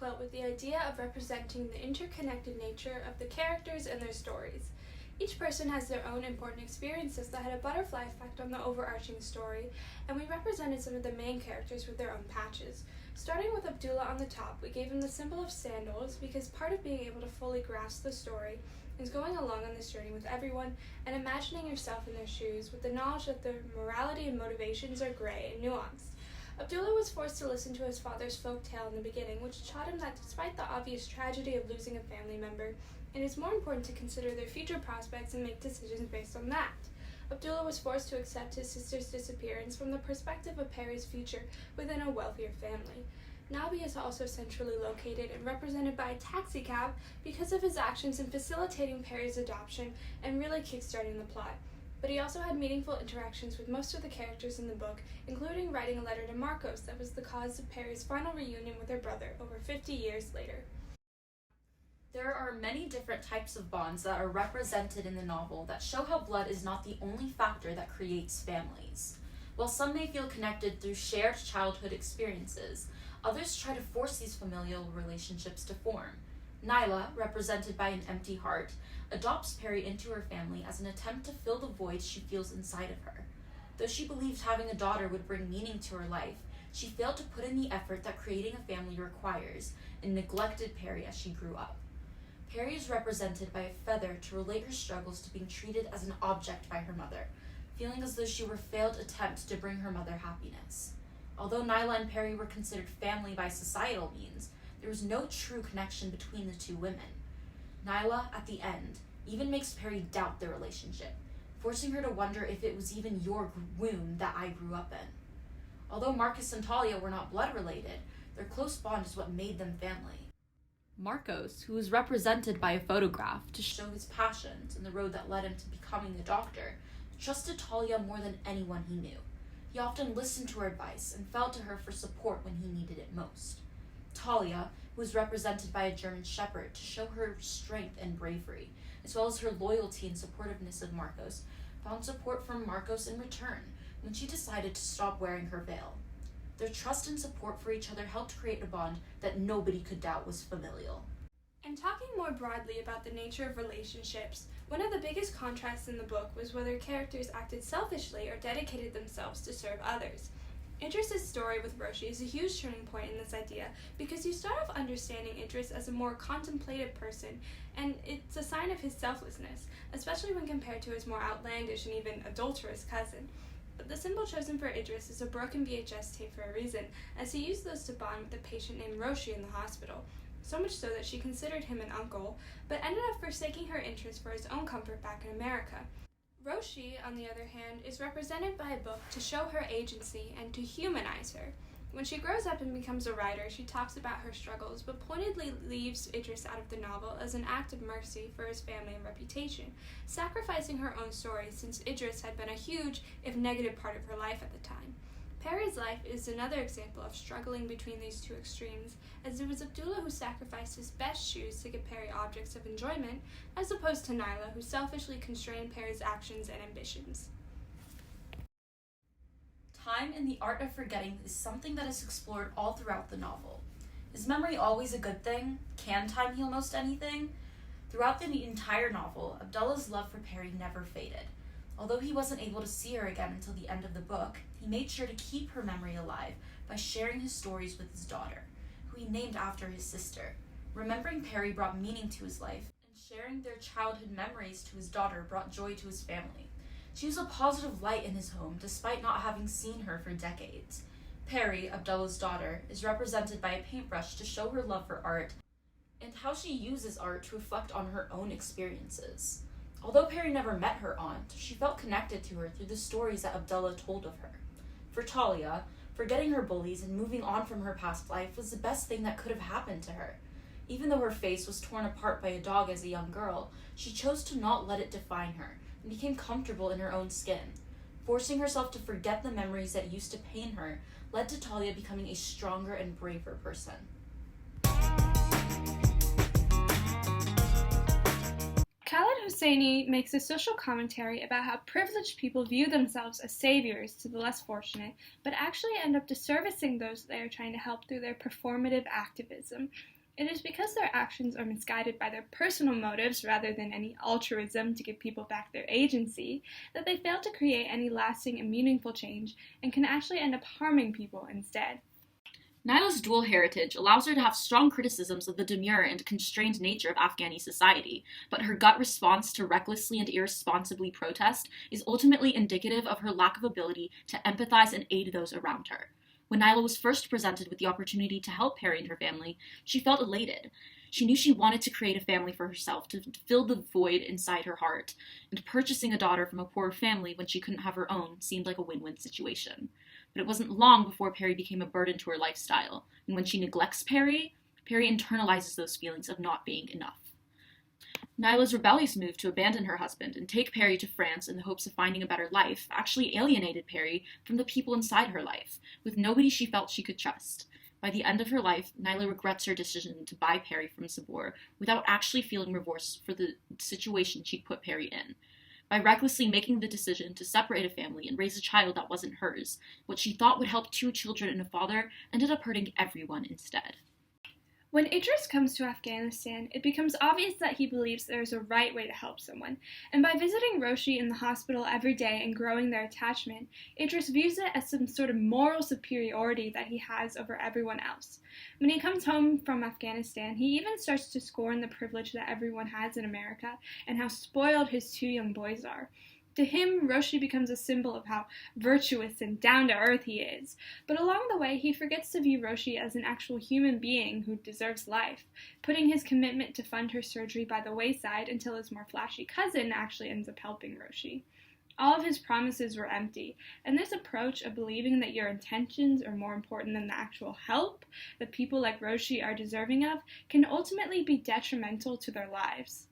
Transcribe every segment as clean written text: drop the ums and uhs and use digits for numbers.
quilt with the idea of representing the interconnected nature of the characters and their stories. Each person has their own important experiences that had a butterfly effect on the overarching story, and we represented some of the main characters with their own patches. Starting with Abdullah on the top, we gave him the symbol of sandals because part of being able to fully grasp the story is going along on this journey with everyone and imagining yourself in their shoes with the knowledge that their morality and motivations are gray and nuanced. Abdullah was forced to listen to his father's folk tale in the beginning, which taught him that despite the obvious tragedy of losing a family member, it is more important to consider their future prospects and make decisions based on that. Abdullah was forced to accept his sister's disappearance from the perspective of Perry's future within a wealthier family. Nabi is also centrally located and represented by a taxicab because of his actions in facilitating Perry's adoption and really kickstarting the plot. But he also had meaningful interactions with most of the characters in the book, including writing a letter to Marcos that was the cause of Perry's final reunion with her brother over 50 years later. There are many different types of bonds that are represented in the novel that show how blood is not the only factor that creates families. While some may feel connected through shared childhood experiences, others try to force these familial relationships to form. Nyla, represented by an empty heart, adopts Perry into her family as an attempt to fill the void she feels inside of her. Though she believed having a daughter would bring meaning to her life, she failed to put in the effort that creating a family requires and neglected Perry as she grew up. Perry is represented by a feather to relate her struggles to being treated as an object by her mother, feeling as though she were a failed attempt to bring her mother happiness. Although Nyla and Perry were considered family by societal means, there was no true connection between the two women. Nyla, at the end, even makes Perry doubt their relationship, forcing her to wonder if it was even your womb that I grew up in. Although Marcus and Talia were not blood related, their close bond is what made them family. Marcos, who was represented by a photograph to show his passions and the road that led him to becoming a doctor, trusted Talia more than anyone he knew. He often listened to her advice and fell to her for support when he needed it most. Talia, who was represented by a German shepherd to show her strength and bravery, as well as her loyalty and supportiveness of Marcos, found support from Marcos in return when she decided to stop wearing her veil. Their trust and support for each other helped create a bond that nobody could doubt was familial. And talking more broadly about the nature of relationships, one of the biggest contrasts in the book was whether characters acted selfishly or dedicated themselves to serve others. Idris's story with Roshi is a huge turning point in this idea because you start off understanding Idris as a more contemplative person, and it's a sign of his selflessness, especially when compared to his more outlandish and even adulterous cousin. But the symbol chosen for Idris is a broken VHS tape for a reason, as he used those to bond with a patient named Roshi in the hospital, so much so that she considered him an uncle, but ended up forsaking her interest for his own comfort back in America. Roshi, on the other hand, is represented by a book to show her agency and to humanize her. When she grows up and becomes a writer, she talks about her struggles, but pointedly leaves Idris out of the novel as an act of mercy for his family and reputation, sacrificing her own story since Idris had been a huge, if negative, part of her life at the time. Perry's life is another example of struggling between these two extremes, as it was Abdullah who sacrificed his best shoes to give Perry objects of enjoyment, as opposed to Nyla, who selfishly constrained Perry's actions and ambitions. Time and the art of forgetting is something that is explored all throughout the novel. Is memory always a good thing? Can time heal most anything? Throughout the entire novel, Abdullah's love for Perry never faded. Although he wasn't able to see her again until the end of the book, he made sure to keep her memory alive by sharing his stories with his daughter, who he named after his sister. Remembering Perry brought meaning to his life, and sharing their childhood memories to his daughter brought joy to his family. She was a positive light in his home, despite not having seen her for decades. Perry, Abdullah's daughter, is represented by a paintbrush to show her love for art, and how she uses art to reflect on her own experiences. Although Perry never met her aunt, she felt connected to her through the stories that Abdullah told of her. For Talia, forgetting her bullies and moving on from her past life was the best thing that could have happened to her. Even though her face was torn apart by a dog as a young girl, she chose to not let it define her, and became comfortable in her own skin. Forcing herself to forget the memories that used to pain her led to Talia becoming a stronger and braver person. Khaled Hosseini makes a social commentary about how privileged people view themselves as saviors to the less fortunate, but actually end up disservicing those they are trying to help through their performative activism. It is because their actions are misguided by their personal motives rather than any altruism to give people back their agency that they fail to create any lasting and meaningful change and can actually end up harming people instead. Nyla's dual heritage allows her to have strong criticisms of the demure and constrained nature of Afghani society, but her gut response to recklessly and irresponsibly protest is ultimately indicative of her lack of ability to empathize and aid those around her. When Nyla was first presented with the opportunity to help Perry and her family, she felt elated. She knew she wanted to create a family for herself, to fill the void inside her heart, and purchasing a daughter from a poor family when she couldn't have her own seemed like a win-win situation. But it wasn't long before Perry became a burden to her lifestyle, and when she neglects Perry, Perry internalizes those feelings of not being enough. Nyla's rebellious move to abandon her husband and take Perry to France in the hopes of finding a better life actually alienated Perry from the people inside her life, with nobody she felt she could trust. By the end of her life, Nyla regrets her decision to buy Perry from Sabor without actually feeling remorse for the situation she'd put Perry in. By recklessly making the decision to separate a family and raise a child that wasn't hers, what she thought would help 2 children and a father ended up hurting everyone instead. When Idris comes to Afghanistan, it becomes obvious that he believes there is a right way to help someone, and by visiting Roshi in the hospital every day and growing their attachment, Idris views it as some sort of moral superiority that he has over everyone else. When he comes home from Afghanistan, he even starts to scorn the privilege that everyone has in America and how spoiled his 2 young boys are. To him, Roshi becomes a symbol of how virtuous and down-to-earth he is, but along the way he forgets to view Roshi as an actual human being who deserves life, putting his commitment to fund her surgery by the wayside until his more flashy cousin actually ends up helping Roshi. All of his promises were empty, and this approach of believing that your intentions are more important than the actual help that people like Roshi are deserving of can ultimately be detrimental to their lives.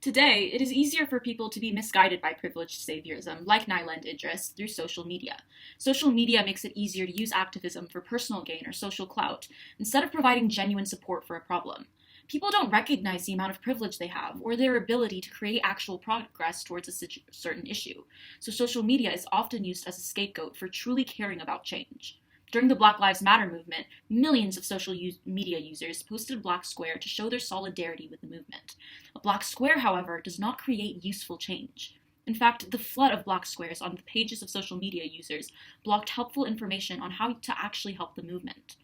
Today, it is easier for people to be misguided by privileged saviorism, like Nyla and Idris, through social media. Social media makes it easier to use activism for personal gain or social clout, instead of providing genuine support for a problem. People don't recognize the amount of privilege they have, or their ability to create actual progress towards a certain issue, so social media is often used as a scapegoat for truly caring about change. During the Black Lives Matter movement, millions of social media users posted a black square to show their solidarity with the movement. A black square, however, does not create useful change. In fact, the flood of black squares on the pages of social media users blocked helpful information on how to actually help the movement.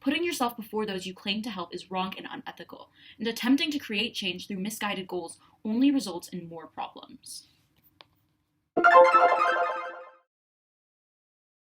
Putting yourself before those you claim to help is wrong and unethical, and attempting to create change through misguided goals only results in more problems.